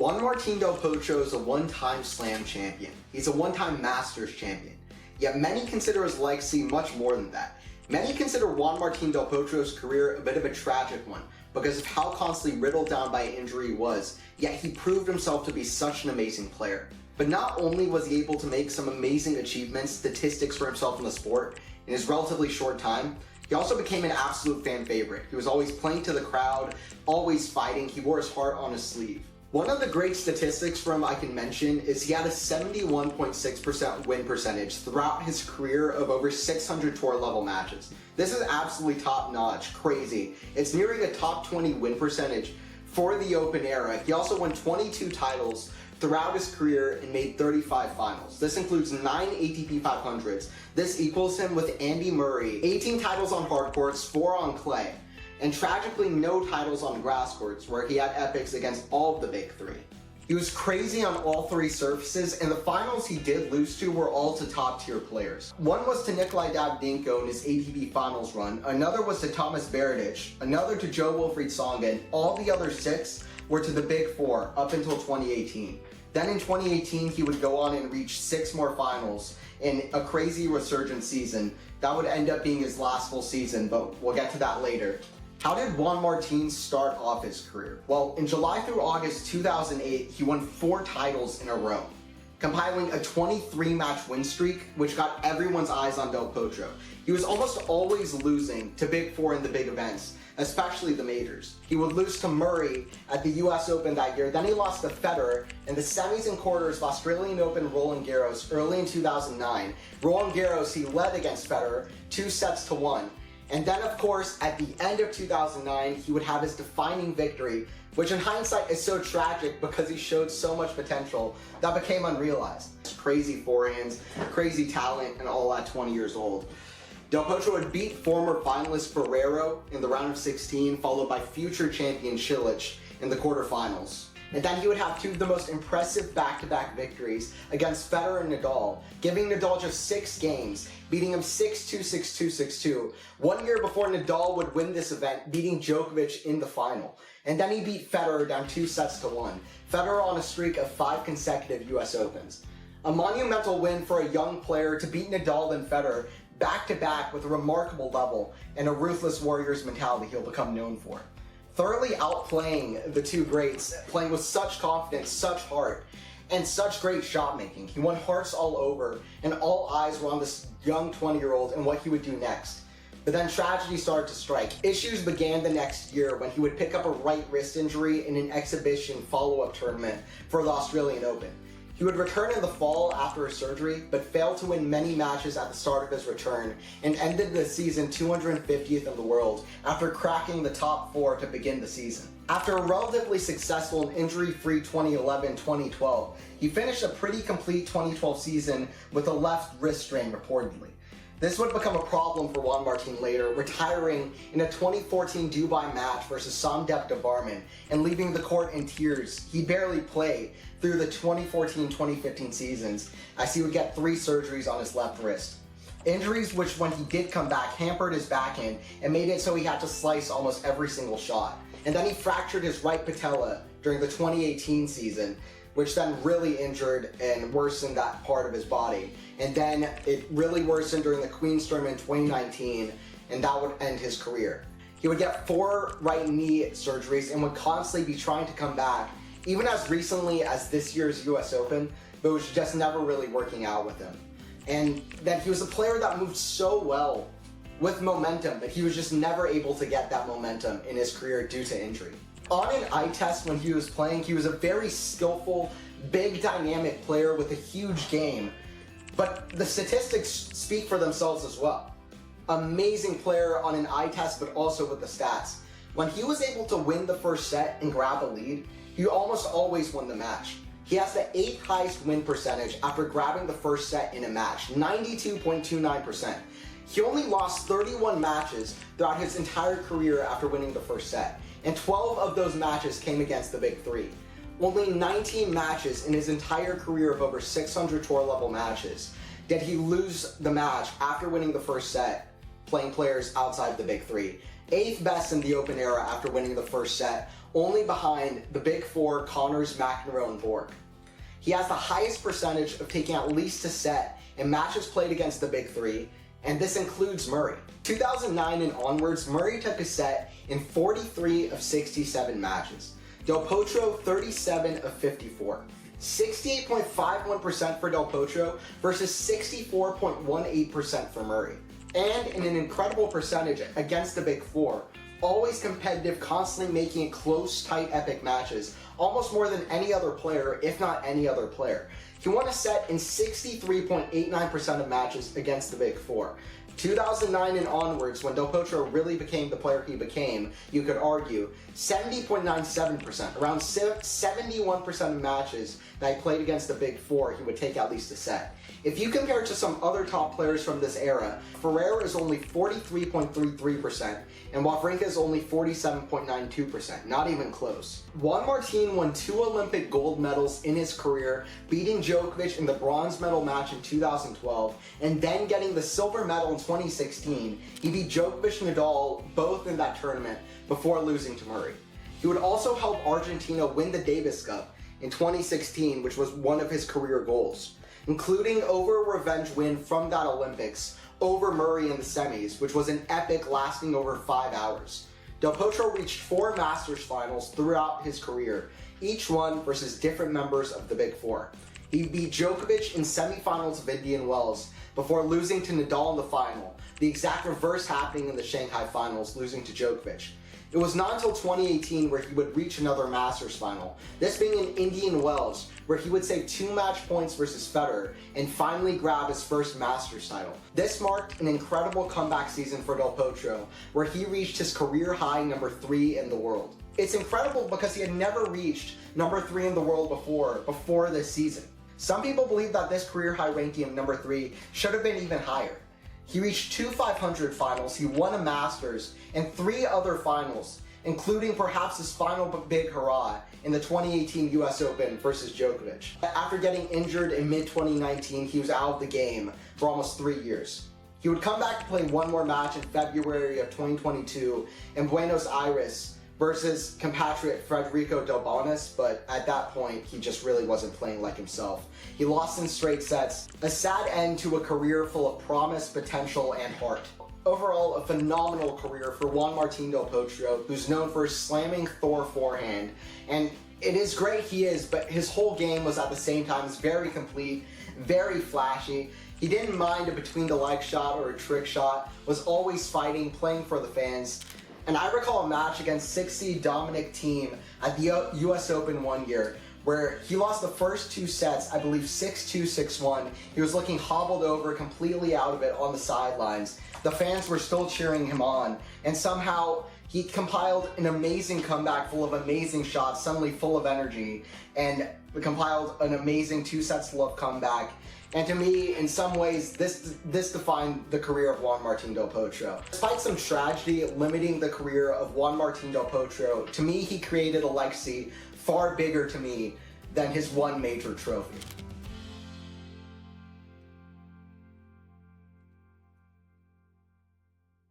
Juan Martin Del Potro is a one-time Slam champion. He's a one-time Masters champion. Yet many consider his legacy much more than that. Many consider Juan Martin Del Potro's career a bit of a tragic one because of how constantly riddled down by injury he was, yet he proved himself to be such an amazing player. But not only was he able to make some amazing achievements, statistics for himself in the sport in his relatively short time, he also became an absolute fan favorite. He was always playing to the crowd, always fighting, he wore his heart on his sleeve. One of the great statistics for him I can mention is he had a 71.6% win percentage throughout his career of over 600 tour level matches. This is absolutely top notch, crazy. It's nearing a top 20 win percentage for the Open era. He also won 22 titles throughout his career and made 35 finals. This includes 9 ATP 500s. This equals him with Andy Murray, 18 titles on hard courts, 4 on clay. And tragically no titles on grass courts, where he had epics against all of the big three. He was crazy on all 3 surfaces, and the finals he did lose to were all to top tier players. One was to Nikolai Davydenko in his ATP finals run, another was to Thomas Berdych, another to Joe-Wilfried Tsonga, and all the other 6 were to the big 4 up until 2018. Then in 2018 he would go on and reach 6 more finals in a crazy resurgent season. That would end up being his last full season, but we'll get to that later. How did Juan Martin start off his career? Well, in July through August 2008, he won 4 titles in a row, compiling a 23-match win streak, which got everyone's eyes on Del Potro. He was almost always losing to Big 4 in the big events, especially the majors. He would lose to Murray at the US Open that year, then he lost to Federer in the semis and quarters of Australian Open Roland Garros early in 2009. Roland Garros, he led against Federer 2-1. And then, of course, at the end of 2009, he would have his defining victory, which in hindsight is so tragic because he showed so much potential that became unrealized. Crazy forehands, crazy talent, and all at 20 years old. Del Potro would beat former finalist Ferrero in the round of 16, followed by future champion Cilic in the quarterfinals. And then he would have 2 of the most impressive back-to-back victories against Federer and Nadal, giving Nadal just 6 games, beating him 6-2, 6-2, 6-2. 1 year before Nadal would win this event, beating Djokovic in the final. And then he beat Federer down 2-1. Federer on a streak of 5 consecutive US Opens. A monumental win for a young player to beat Nadal and Federer back-to-back with a remarkable level and a ruthless warrior's mentality he'll become known for. Thoroughly outplaying the 2 greats, playing with such confidence, such heart, and such great shot making. He won hearts all over, and all eyes were on this young 20-year-old and what he would do next. But then tragedy started to strike. Issues began the next year when he would pick up a right wrist injury in an exhibition follow-up tournament for the Australian Open. He would return in the fall after a surgery, but failed to win many matches at the start of his return, and ended the season 250th in the world after cracking the top 4 to begin the season. After a relatively successful and injury-free 2011-2012, he finished a pretty complete 2012 season with a left wrist strain reportedly. This would become a problem for Juan Martin later, retiring in a 2014 Dubai match versus Samdep Devarman and leaving the court in tears. He barely played through the 2014-2015 seasons as he would get 3 surgeries on his left wrist. Injuries which, when he did come back, hampered his backhand and made it so he had to slice almost every single shot. And then he fractured his right patella during the 2018 season, which then really injured and worsened that part of his body. And then it really worsened during the Queen's Tournament in 2019, and that would end his career. He would get 4 right knee surgeries and would constantly be trying to come back, even as recently as this year's US Open, but it was just never really working out with him. And then he was a player that moved so well with momentum, but he was just never able to get that momentum in his career due to injury. On an eye test when he was playing, he was a very skillful, big dynamic player with a huge game, but the statistics speak for themselves as well. Amazing player on an eye test, but also with the stats. When he was able to win the first set and grab a lead, he almost always won the match. He has the 8th highest win percentage after grabbing the first set in a match, 92.29%. He only lost 31 matches throughout his entire career after winning the first set, and 12 of those matches came against the big 3. Only 19 matches in his entire career of over 600 tour level matches did he lose the match after winning the first set, playing players outside the big 3. 8th best in the Open era after winning the first set, only behind the big four Connors, McEnroe, and Borg. He has the highest percentage of taking at least a set in matches played against the big three, and this includes Murray. 2009 and onwards, Murray took a set in 43 of 67 matches. Del Potro, 37 of 54. 68.51% for Del Potro versus 64.18% for Murray. And in an incredible percentage against the big four, always competitive, constantly making it close, tight, epic matches, almost more than any other player, if not any other player. He won a set in 63.89% of matches against the big four. 2009 and onwards, when Del Potro really became the player he became, you could argue 70.97%, around 71% of matches that he played against the big four, he would take at least a set. If you compare it to some other top players from this era, Ferrer is only 43.33%, and Wawrinka is only 47.92%, not even close. Juan Martin won 2 Olympic gold medals in his career, beating Djokovic in the bronze medal match in 2012, and then getting the silver medal in 2016. He beat Djokovic and Nadal both in that tournament before losing to Murray. He would also help Argentina win the Davis Cup in 2016, which was one of his career goals, including over a revenge win from that Olympics over Murray in the semis, which was an epic lasting over 5 hours. Del Potro reached 4 Masters finals throughout his career, each one versus different members of the Big Four. He beat Djokovic in semifinals of Indian Wells before losing to Nadal in the final, the exact reverse happening in the Shanghai finals, losing to Djokovic. It was not until 2018 where he would reach another Masters final, this being in Indian Wells, where he would save 2 match points versus Federer and finally grab his first Masters title. This marked an incredible comeback season for Del Potro, where he reached his career high number 3 in the world. It's incredible because he had never reached number 3 in the world before this season. Some people believe that this career high ranking of number 3 should have been even higher. He reached 2 500 finals, he won a Masters, and 3 other finals, including perhaps his final big hurrah in the 2018 US Open versus Djokovic. After getting injured in mid-2019, he was out of the game for almost 3 years. He would come back to play one more match in February of 2022 in Buenos Aires versus compatriot Federico Delbonis, but at that point, he just really wasn't playing like himself. He lost in straight sets, a sad end to a career full of promise, potential, and heart. Overall, a phenomenal career for Juan Martin Del Potro, who's known for his slamming Thor forehand, and it is great he is, but his whole game was at the same time very complete, very flashy. He didn't mind a between the leg shot or a trick shot, was always fighting, playing for the fans. And I recall a match against 6 seed Dominic Thiem at the US Open one year, where he lost the first 2 sets, I believe 6-2, 6-1. He was looking hobbled over, completely out of it on the sidelines. The fans were still cheering him on, and somehow he compiled an amazing comeback full of amazing shots, suddenly full of energy, and compiled an amazing 2 sets to love comeback. And to me, in some ways, this defined the career of Juan Martin Del Potro. Despite some tragedy limiting the career of Juan Martin Del Potro, to me, he created a legacy far bigger to me than his one major trophy.